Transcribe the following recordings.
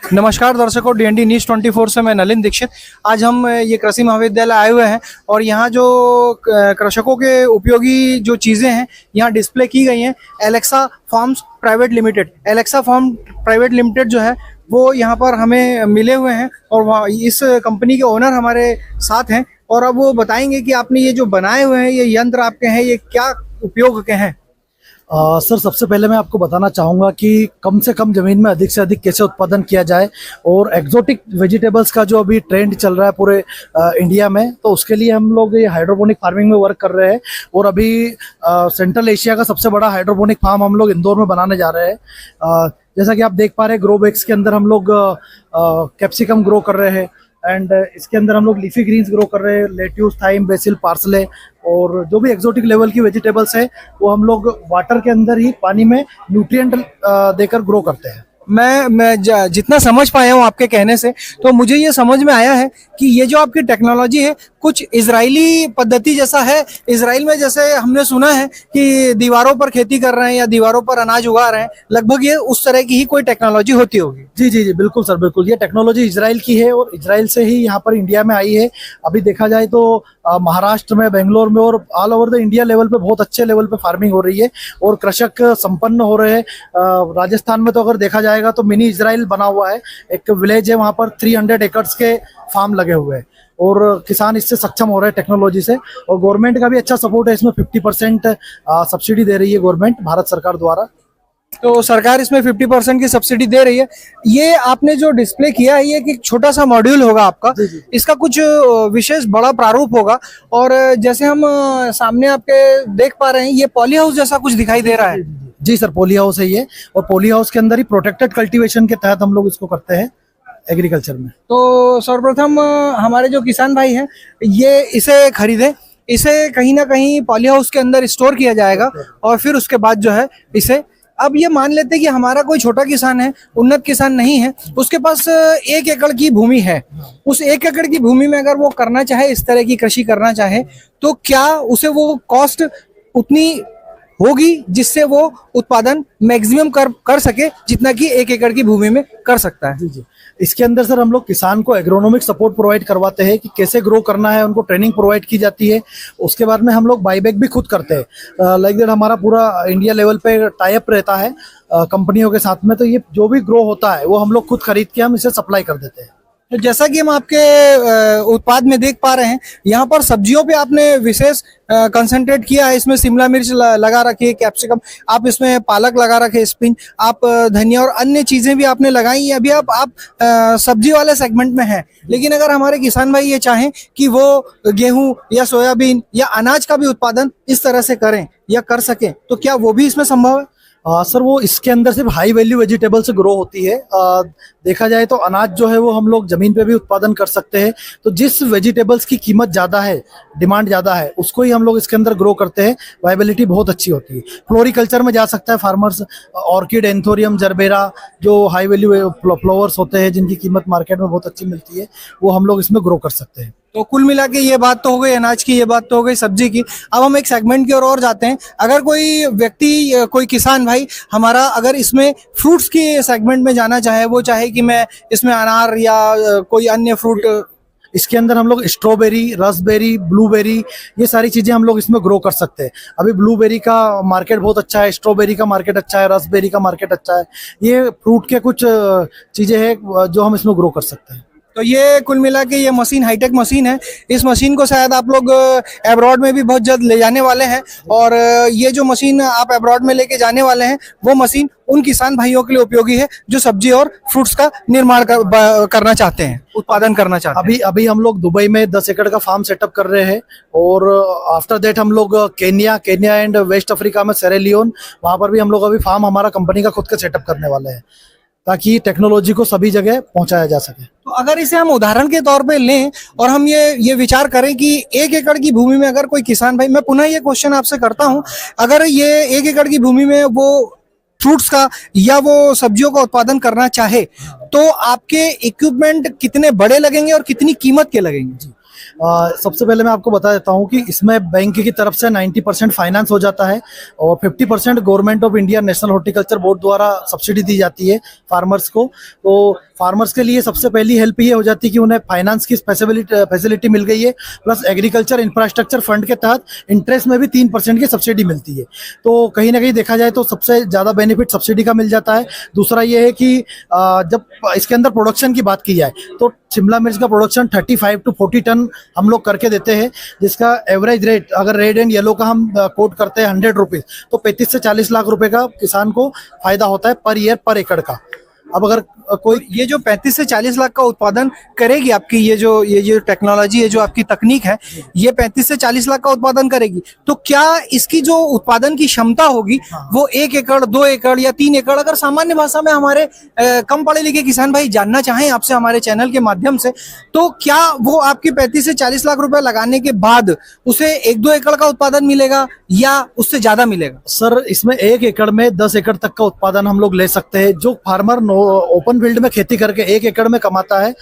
नमस्कार दर्शकों, DND news 24 से मैं नलिन दीक्षित। आज हम ये कृषि महाविद्यालय आए हुए हैं और यहाँ जो कृषकों के उपयोगी जो चीज़ें हैं यहाँ डिस्प्ले की गई हैं। Alexa farms private limited, Alexa farm private limited जो है वो यहाँ पर हमें मिले हुए हैं और वहाँ इस कंपनी के ओनर हमारे साथ हैं और अब वो बताएंगे कि आपने ये जो बनाए हुए हैं ये यंत्र आपके हैं, ये क्या उपयोग के हैं। सर, सबसे पहले मैं आपको बताना चाहूँगा कि कम से कम ज़मीन में अधिक से अधिक कैसे उत्पादन किया जाए और एक्जोटिक वेजिटेबल्स का जो अभी ट्रेंड चल रहा है पूरे इंडिया में, तो उसके लिए हम लोग ये हाइड्रोपोनिक फार्मिंग में वर्क कर रहे हैं। और अभी सेंट्रल एशिया का सबसे बड़ा हाइड्रोपोनिक फार्म हम लोग इंदौर में बनाने जा रहे हैं। जैसा कि आप देख पा रहे हैं, ग्रो बैग्स के अंदर हम लोग कैप्सिकम ग्रो कर रहे हैं एंड इसके अंदर हम लोग लीफी ग्रीन्स ग्रो कर रहे हैं, लेट्यूस, थाइम, बेसिल, पार्सले और जो भी एक्सोटिक लेवल की वेजिटेबल्स है वो हम लोग वाटर के अंदर ही पानी में न्यूट्रिएंट देकर ग्रो करते हैं। मैं जितना समझ पाया हूँ आपके कहने से, तो मुझे ये समझ में आया है कि ये जो आपकी टेक्नोलॉजी है कुछ इजरायली पद्धति जैसा है। इजराइल में जैसे हमने सुना है कि दीवारों पर खेती कर रहे हैं या दीवारों पर अनाज उगा रहे हैं, लगभग ये उस तरह की ही कोई टेक्नोलॉजी होती होगी। जी जी जी, बिल्कुल सर, बिल्कुल। ये टेक्नोलॉजी इजराइल की है और इजराइल से ही यहाँ पर इंडिया में आई है। अभी देखा जाए तो महाराष्ट्र में, बेंगलोर में और all over the India level पे बहुत अच्छे लेवल पे फार्मिंग हो रही है और कृषक संपन्न हो रहे हैं। राजस्थान में तो अगर देखा जाएगा तो मिनी इजराइल बना हुआ है, एक विलेज है, वहाँ पर 300 एकर्स के फार्म लगे हुए हैं और किसान इससे सक्षम हो रहे हैं टेक्नोलॉजी से। और गवर्नमेंट का भी अच्छा सपोर्ट है, इसमें 50% सब्सिडी दे रही है गवर्नमेंट, भारत सरकार द्वारा। तो सरकार इसमें 50% की सब्सिडी दे रही है। ये आपने जो डिस्प्ले किया है ये कि छोटा सा मॉड्यूल होगा आपका, इसका कुछ विशेष बड़ा प्रारूप होगा और जैसे हम सामने आपके देख पा रहे हैं ये पॉली हाउस जैसा कुछ दिखाई दे रहा है। जी सर, पॉली हाउस है ये और पॉली हाउस के अंदर ही प्रोटेक्टेड कल्टीवेशन के तहत हम लोग इसको करते हैं एग्रीकल्चर में। तो सर्वप्रथम हमारे जो किसान भाई हैं ये इसे खरीदें, इसे कहीं ना कहीं पॉली हाउस के अंदर स्टोर किया जाएगा और फिर उसके बाद जो है इसे, अब ये मान लेते हैं कि हमारा कोई छोटा किसान है, उन्नत किसान नहीं है, उसके पास 1 एकड़ की भूमि है। उस 1 एकड़ की भूमि में अगर वो करना चाहे, इस तरह की कृषि करना चाहे, तो क्या उसे वो कॉस्ट उतनी होगी जिससे वो उत्पादन मैक्सिमम कर सके जितना कि 1 एकड़ की भूमि में कर सकता है। जी जी, इसके अंदर सर हम लोग किसान को एग्रोनॉमिक सपोर्ट प्रोवाइड करवाते हैं कि कैसे ग्रो करना है, उनको ट्रेनिंग प्रोवाइड की जाती है। उसके बाद में हम लोग बाईबैक भी खुद करते हैं। लाइक दैट हमारा पूरा इंडिया लेवल पे टाई अप रहता है कंपनियों के साथ में, तो ये जो भी ग्रो होता है वो हम लोग खुद खरीद के हम इसे सप्लाई कर देते हैं। तो जैसा कि हम आपके उत्पाद में देख पा रहे हैं, यहाँ पर सब्जियों पे आपने विशेष कंसंट्रेट किया है। इसमें शिमला मिर्च लगा रखी है, कैप्सिकम, आप इसमें पालक लगा रखे, स्पिन, आप धनिया और अन्य चीजें भी आपने लगाई हैं। अभी आप सब्जी वाले सेगमेंट में हैं, लेकिन अगर हमारे किसान भाई ये चाहें कि वो गेहूं या सोयाबीन या अनाज का भी उत्पादन इस तरह से करें या कर सकें, तो क्या वो भी इसमें संभव है? सर, वो इसके अंदर सिर्फ हाई वैल्यू वेजिटेबल से ग्रो होती है। देखा जाए तो अनाज जो है वो हम लोग जमीन पे भी उत्पादन कर सकते हैं। तो जिस वेजिटेबल्स की कीमत ज़्यादा है, डिमांड ज़्यादा है, उसको ही हम लोग इसके अंदर ग्रो करते हैं। वाइबिलिटी बहुत अच्छी होती है। फ्लोरिकल्चर में जा सकता है फार्मर्स, ऑर्किड, एंथोरियम, जरबेरा, जो हाई वैल्यू फ्लावर्स होते हैं जिनकी कीमत मार्केट में बहुत अच्छी मिलती है, वो हम लोग इसमें ग्रो कर सकते हैं। तो कुल मिला के ये बात तो हो गई अनाज की, ये बात तो हो गई सब्जी की। अब हम एक सेगमेंट की ओर जाते हैं। अगर कोई व्यक्ति, कोई किसान भाई हमारा अगर इसमें फ्रूट्स की सेगमेंट में जाना चाहे, वो चाहे कि मैं इसमें अनार या कोई अन्य फ्रूट, इसके अंदर हम लोग स्ट्रॉबेरी, रसबेरी, ब्लूबेरी, ये सारी चीज़ें हम लोग इसमें ग्रो कर सकते हैं। अभी ब्लूबेरी का मार्केट बहुत अच्छा है, स्ट्रॉबेरी का मार्केट अच्छा है, रसबेरी का मार्केट अच्छा है। ये फ्रूट के कुछ चीज़ें हैं जो हम इसमें ग्रो कर सकते हैं। तो ये कुल मिला के ये मशीन हाईटेक मशीन है। इस मशीन को शायद आप लोग अब्रॉड में भी बहुत जल्द ले जाने वाले हैं और ये जो मशीन आप अब्रॉड में लेके जाने वाले हैं वो मशीन उन किसान भाइयों के लिए उपयोगी है जो सब्जी और फ्रूट्स का निर्माण करना चाहते हैं, उत्पादन करना चाहते हैं। अभी हम लोग दुबई में 10 एकड़ का फार्म सेटअप कर रहे हैं और आफ्टर दैट हम लोग केन्या एंड वेस्ट अफ्रीका में सेरेलियोन, वहाँ पर भी हम लोग अभी फार्म हमारा कंपनी का खुद का सेटअप करने वाले हैं ताकि टेक्नोलॉजी को सभी जगह पहुंचाया जा सके। तो अगर इसे हम उदाहरण के तौर पे लें और हम ये विचार करें कि 1 एकड़ की भूमि में अगर कोई किसान भाई, मैं पुनः ये क्वेश्चन आपसे करता हूं, अगर ये 1 एकड़ की भूमि में वो फ्रूट्स का या वो सब्जियों का उत्पादन करना चाहे, तो आपके इक्विपमेंट कितने बड़े लगेंगे और कितनी कीमत के लगेंगे? सबसे पहले मैं आपको बता देता हूँ कि इसमें बैंक की तरफ से 90% फाइनेंस हो जाता है और 50% government of India national horticulture board द्वारा सब्सिडी दी जाती है फार्मर्स को। तो फार्मर्स के लिए सबसे पहली हेल्प ये हो जाती है कि उन्हें फाइनेंस की फैसिलिटी मिल गई है, प्लस एग्रीकल्चर इंफ्रास्ट्रक्चर फंड के तहत इंटरेस्ट में भी 3% की सब्सिडी मिलती है। तो कहीं ना कहीं देखा जाए तो सबसे ज़्यादा बेनिफिट सब्सिडी का मिल जाता है। दूसरा ये है कि जब इसके अंदर प्रोडक्शन की बात की जाए तो शिमला मिर्च का प्रोडक्शन 35 to 40 टन हम लोग करके देते हैं, जिसका एवरेज रेट अगर रेड एंड येलो का हम कोट करते हैं 100 रुपीज़, तो 35 से 40 लाख रुपए का किसान को फायदा होता है पर ईयर पर एकड़ का। अब अगर कोई ये जो 35 से 40 लाख का उत्पादन करेगी आपकी ये जो टेक्नोलॉजी है, जो आपकी तकनीक है, ये 35 से 40 लाख का उत्पादन करेगी, तो क्या इसकी जो उत्पादन की क्षमता होगी वो 1 एकड़ 2 एकड़ या 3 एकड़, अगर सामान्य भाषा में हमारे कम पढ़े लिखे किसान भाई जानना चाहें आपसे हमारे चैनल के माध्यम से, तो क्या वो आपकी 35 से 40 लाख रुपए लगाने के बाद उसे 1-2 एकड़ का उत्पादन मिलेगा या उससे ज्यादा मिलेगा? सर, इसमें 1 एकड़ में 10 एकड़ तक का उत्पादन हम लोग ले सकते हैं। जो फार्मर ओपन फील्ड में खेती करके 1 एकड़ में कमाता है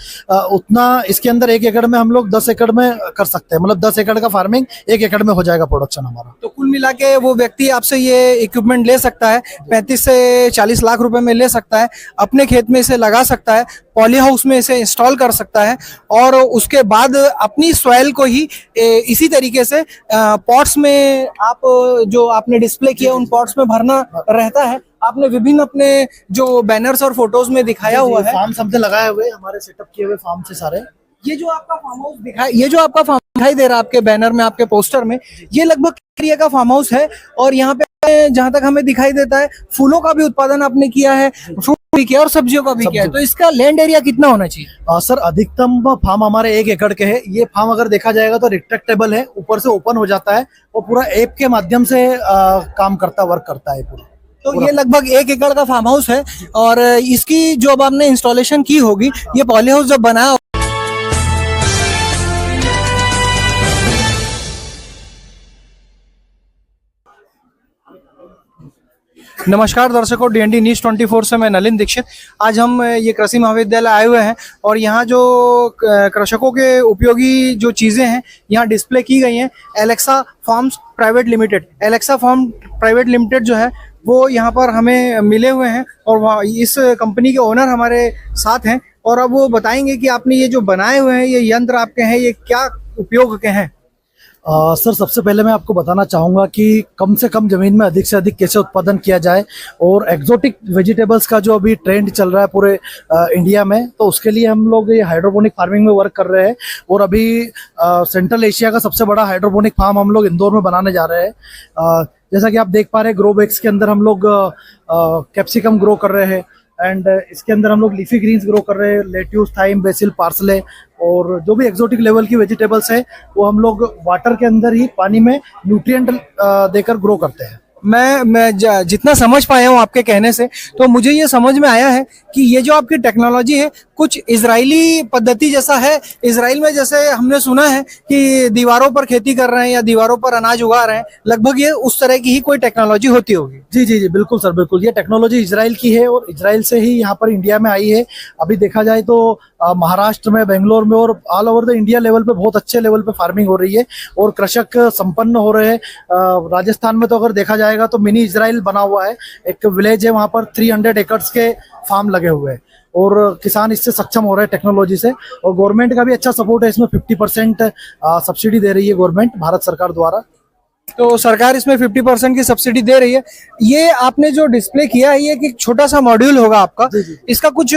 उतना इसके अंदर 1 एकड़ में हम लोग 10 एकड़ में कर सकते हैं। मतलब 10 एकड़ का फार्मिंग 1 एकड़ में हो जाएगा प्रोडक्शन हमारा। तो कुल मिला के वो व्यक्ति आपसे ये इक्विपमेंट ले सकता है, 35 से 40 लाख रुपए में ले सकता है, अपने खेत में इसे लगा सकता है, पॉली हाउस में इसे इंस्टॉल कर सकता है और उसके बाद अपनी सॉइल को ही इसी तरीके से पॉट्स में आप जो आपने डिस्प्ले किया उन पॉट्स में भरना रहता है। आपने विभिन्न अपने जो बैनर्स और फोटोज में दिखाया हुआ है, फार्म हमने लगाए हुए, हमारे सेटअप किए हुए फार्म से सारे। ये जो आपका फार्म हाउस दिखाई दे रहा है आपके बैनर में, आपके पोस्टर में, ये लगभग एरिया का फार्म हाउस है और यहाँ पे जहाँ तक हमें दिखाई देता है फूलों का भी उत्पादन आपने किया है, फ्रूट भी किया और सब्जियों का भी किया है। तो इसका लैंड एरिया कितना होना चाहिए? सर, अधिकतम फार्म हमारे 1 एकड़ के है। ये फार्म अगर देखा जाएगा तो रिट्रैक्टेबल है, ऊपर से ओपन हो जाता है और पूरा ऐप के माध्यम से वर्क करता है पूरा। तो ये लगभग 1 एकड़ का फार्म हाउस है और इसकी जो अब आपने इंस्टॉलेशन की होगी, ये पॉली हाउस जब बनाया। नमस्कार दर्शकों, डीएनडी न्यूज़ 24 से मैं नलिन दीक्षित। आज हम ये कृषि महाविद्यालय आए हुए हैं और यहाँ जो कृषकों के उपयोगी जो चीज़ें हैं यहाँ डिस्प्ले की गई हैं। एलेक्सा फार्म्स प्राइवेट लिमिटेड जो है वो यहाँ पर हमें मिले हुए हैं और वहाँ इस कंपनी के ओनर हमारे साथ हैं और अब वो बताएंगे कि आपने ये जो बनाए हुए हैं ये यंत्र आपके हैं, ये क्या उपयोग के हैं? सर, सबसे पहले मैं आपको बताना चाहूँगा कि कम से कम ज़मीन में अधिक से अधिक कैसे उत्पादन किया जाए और एक्जोटिक वेजिटेबल्स का जो अभी ट्रेंड चल रहा है पूरे इंडिया में, तो उसके लिए हम लोग ये हाइड्रोपोनिक फार्मिंग में वर्क कर रहे हैं और अभी सेंट्रल एशिया का सबसे बड़ा हाइड्रोपोनिक फार्म हम लोग इंदौर में बनाने जा रहे हैं। जैसा कि आप देख पा रहे हैं, ग्रो बैग्स के अंदर हम लोग कैप्सिकम ग्रो कर रहे हैं एंड इसके अंदर हम लोग लीफी ग्रीन्स ग्रो कर रहे हैं, लेट्यूस, थाइम, बेसिल, पार्सले और जो भी एक्सोटिक लेवल की वेजिटेबल्स है वो हम लोग वाटर के अंदर ही पानी में न्यूट्रिएंट देकर ग्रो करते हैं। मैं जितना समझ पाया हूँ आपके कहने से, तो मुझे ये समझ में आया है कि ये जो आपकी टेक्नोलॉजी है कुछ इजरायली पद्धति जैसा है। इजराइल में जैसे हमने सुना है कि दीवारों पर खेती कर रहे हैं या दीवारों पर अनाज उगा रहे हैं, लगभग ये उस तरह की ही कोई टेक्नोलॉजी होती होगी। जी जी जी, बिल्कुल सर, बिल्कुल। ये टेक्नोलॉजी इजराइल की है और इजराइल से ही यहाँ पर इंडिया में आई है। अभी देखा जाए तो महाराष्ट्र में, बेंगलोर में और all over the India level पे बहुत अच्छे लेवल पे फार्मिंग हो रही है और कृषक संपन्न हो रहे हैं। राजस्थान में तो अगर देखा जाएगा तो मिनी इजराइल बना हुआ है, एक विलेज है, वहाँ पर 300 एकर्स के फार्म लगे हुए हैं और किसान इससे सक्षम हो रहे हैं टेक्नोलॉजी से। और गवर्नमेंट का भी अच्छा सपोर्ट है, इसमें 50% सब्सिडी दे रही है गवर्नमेंट, भारत सरकार द्वारा। तो सरकार इसमें 50% की सब्सिडी दे रही है। ये आपने जो डिस्प्ले किया है ये एक छोटा सा मॉड्यूल होगा आपका, इसका कुछ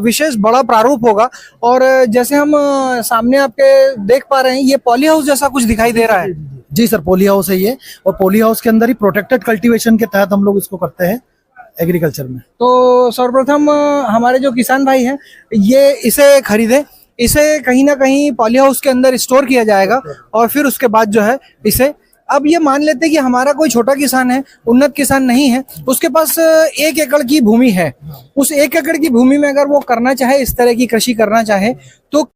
विशेष बड़ा प्रारूप होगा और जैसे हम सामने आपके देख पा रहे हैं ये पॉली हाउस जैसा कुछ दिखाई दे रहा है। जी सर, पॉली हाउस है ये और पॉली हाउस के अंदर ही प्रोटेक्टेड कल्टीवेशन के तहत हम लोग इसको करते हैं एग्रीकल्चर में। तो सर्वप्रथम हमारे जो किसान भाई हैं ये इसे खरीदे, इसे कहीं ना कहीं पॉली हाउस के अंदर स्टोर किया जाएगा और फिर उसके बाद जो है इसे, अब ये मान लेते हैं कि हमारा कोई छोटा किसान है, उन्नत किसान नहीं है, उसके पास 1 एकड़ की भूमि है। उस 1 एकड़ की भूमि में अगर वो करना चाहे, इस तरह की कृषि करना चाहे, तो